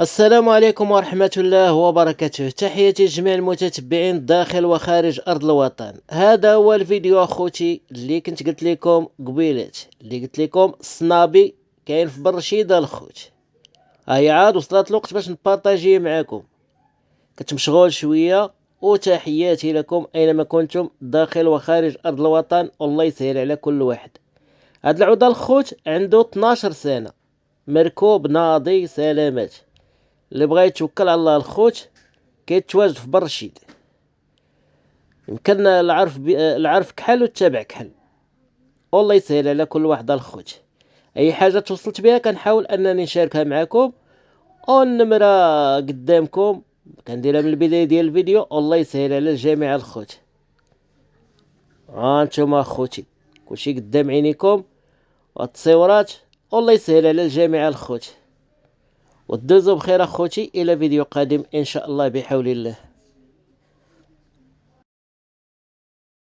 السلام عليكم ورحمة الله وبركاته. تحياتي لجميع المتتبعين داخل وخارج أرض الوطن. هذا هو الفيديو أخوتي اللي كنت قلت لكم قبيلات، اللي قلت لكم الصنابي كاين في برشيدة الخوت. هاي عاد وصلت الوقت باش نبارطاجيه معاكم. كنت مشغول شوية، وتحياتي لكم أينما كنتم داخل وخارج أرض الوطن، والله يسهل على كل واحد. هاد العوضة الخوت عنده 12 سنة، مركوب ناضي سلامات. اللي بغا يتوكل على الله الخوت كيتواجد في بر الشيد. يمكن العرف كحل وتتابع كحل، والله يسهل على كل واحد الخوت. اي حاجه توصلت بها كنحاول انني نشاركها معكم، والنمره قدامكم كنديرها من البدايه ديال الفيديو. الله يسهل على الجميع الخوت. ها انتم اخوتي كلشي قدام عينيكم والتصويرات، الله يسهل على الجميع الخوت. ودوزو بخير اخوتي الى فيديو قادم ان شاء الله بحول الله.